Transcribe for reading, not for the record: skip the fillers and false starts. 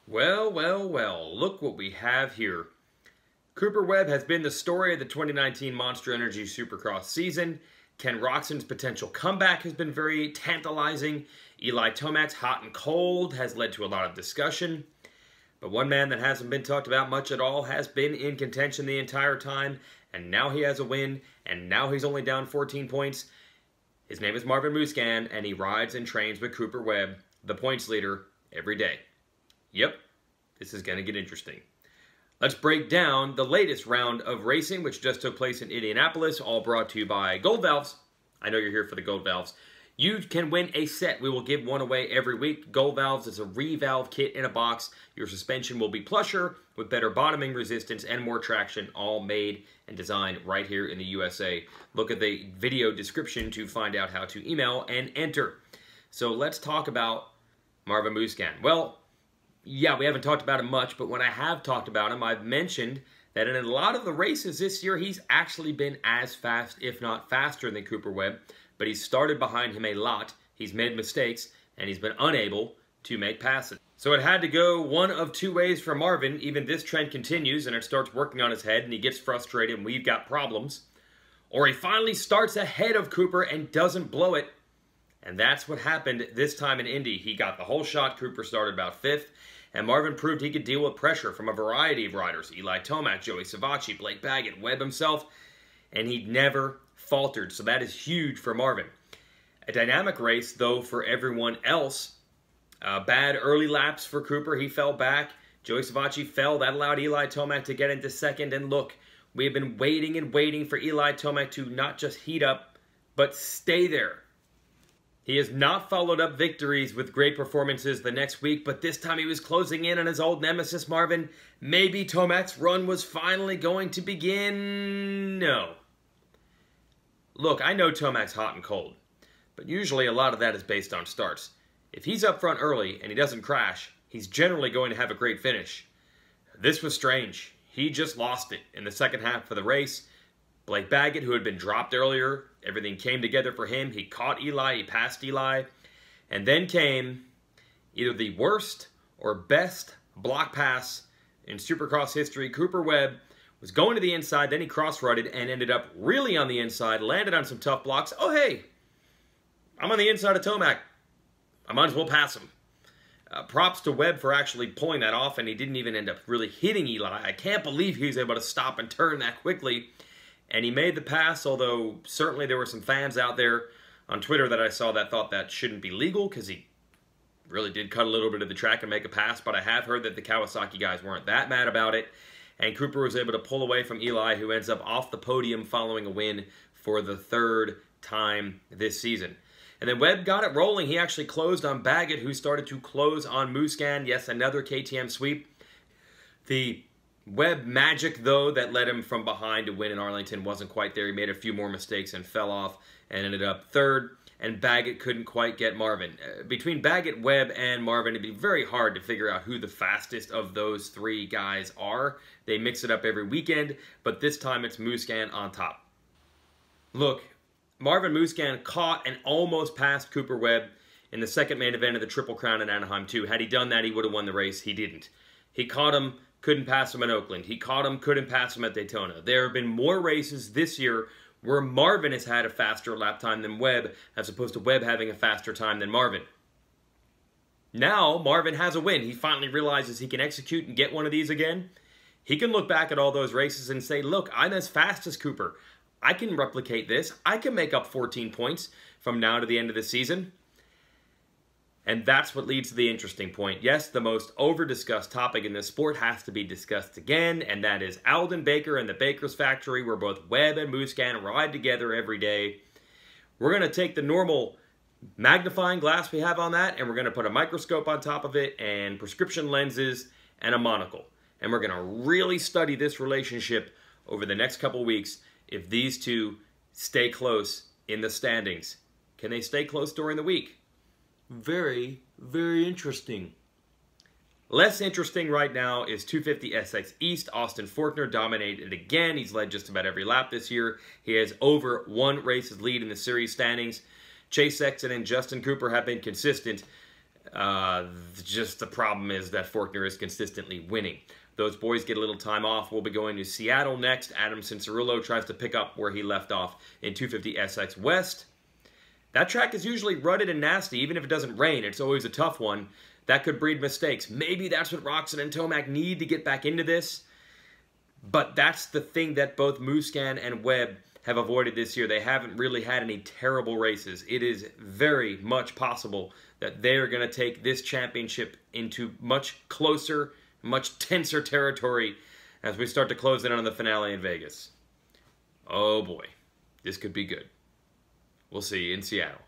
Well, well, well, look what we have here. Cooper Webb has been the story of the 2019 Monster Energy Supercross season. Ken Roczen's potential comeback has been very tantalizing. Eli Tomac's hot and cold has led to a lot of discussion. But one man that hasn't been talked about much at all has been in contention the entire time, and now he has a win, and now he's only down 14 points. His name is Marvin Musquin, and he rides and trains with Cooper Webb, the points leader, every day. Yep, this is going to get interesting. Let's break down the latest round of racing, which just took place in Indianapolis, all brought to you by Gold Valves. I know you're here for the Gold Valves. You can win a set. We will give one away every week. Gold Valves is a revalve kit in a box. Your suspension will be plusher with better bottoming resistance and more traction, all made and designed right here in the USA. Look at the video description to find out how to email and enter. So let's talk about Marvin Musquin. Well, yeah, we haven't talked about him much, but when I have talked about him, I've mentioned that in a lot of the races this year, he's actually been as fast, if not faster, than Cooper Webb. But he's started behind him a lot, he's made mistakes, and he's been unable to make passes. So it had to go one of two ways for Marvin. Even this trend continues, and it starts working on his head, and he gets frustrated, and we've got problems. Or he finally starts ahead of Cooper and doesn't blow it. And that's what happened this time in Indy. He got the whole shot. Cooper started about 5th. And Marvin proved he could deal with pressure from a variety of riders. Eli Tomac, Joey Savatgy, Blake Baggett, Webb himself. And he never faltered. So that is huge for Marvin. A dynamic race, though, for everyone else. Bad early laps for Cooper. He fell back. Joey Savatgy fell. That allowed Eli Tomac to get into second. And look, we have been waiting and waiting for Eli Tomac to not just heat up, but stay there. He has not followed up victories with great performances the next week, but this time he was closing in on his old nemesis, Marvin. Maybe Tomac's run was finally going to begin. No. Look, I know Tomac's hot and cold, but usually a lot of that is based on starts. If he's up front early and he doesn't crash, he's generally going to have a great finish. This was strange. He just lost it in the second half of the race. Blake Baggett, who had been dropped earlier, everything came together for him. He caught Eli, he passed Eli, and then came either the worst or best block pass in Supercross history. Cooper Webb was going to the inside, then he cross-rutted and ended up really on the inside, landed on some tough blocks. Oh, hey, I'm on the inside of Tomac. I might as well pass him. Props to Webb for actually pulling that off, and he didn't even end up really hitting Eli. I can't believe he was able to stop and turn that quickly. And he made the pass, although certainly there were some fans out there on Twitter that I saw that thought that shouldn't be legal because he really did cut a little bit of the track and make a pass. But I have heard that the Kawasaki guys weren't that mad about it. And Cooper was able to pull away from Eli, who ends up off the podium following a win for the 3rd time this season. And then Webb got it rolling. He actually closed on Baggett, who started to close on Musquin. Yes, another KTM sweep. The Webb magic, though, that led him from behind to win in Arlington wasn't quite there. He made a few more mistakes and fell off and ended up 3rd. And Baggett couldn't quite get Marvin. Between Baggett, Webb, and Marvin, it'd be very hard to figure out who the fastest of those 3 guys are. They mix it up every weekend, but this time it's Musquin on top. Look, Marvin Musquin caught and almost passed Cooper Webb in the second main event of the Triple Crown in Anaheim 2. Had he done that, he would have won the race. He didn't. He caught him, couldn't pass him in Oakland. He caught him, couldn't pass him at Daytona. There have been more races this year where Marvin has had a faster lap time than Webb, as opposed to Webb having a faster time than Marvin. Now, Marvin has a win. He finally realizes he can execute and get one of these again. He can look back at all those races and say, look, I'm as fast as Cooper. I can replicate this. I can make up 14 points from now to the end of the season. And that's what leads to the interesting point. Yes, the most over-discussed topic in this sport has to be discussed again, and that is Alden Baker and the Baker's Factory, where both Webb and Musquin ride together every day. We're going to take the normal magnifying glass we have on that, and we're going to put a microscope on top of it, and prescription lenses, and a monocle. And we're going to really study this relationship over the next couple weeks if these two stay close in the standings. Can they stay close during the week? Very, very interesting. Less interesting right now is 250 SX East. Austin Forkner dominated again. He's led just about every lap this year. He has over 1 race's lead in the series standings. Chase Sexton and Justin Cooper have been consistent. Just the problem is that Forkner is consistently winning. Those boys get a little time off. We'll be going to Seattle next. Adam Cincerillo tries to pick up where he left off in 250 SX West. That track is usually rutted and nasty, even if it doesn't rain. It's always a tough one. That could breed mistakes. Maybe that's what Roczen and Tomac need to get back into this. But that's the thing that both Musquin and Webb have avoided this year. They haven't really had any terrible races. It is very much possible that they're going to take this championship into much closer, much tenser territory as we start to close in on the finale in Vegas. Oh boy, this could be good. We'll see you in Seattle.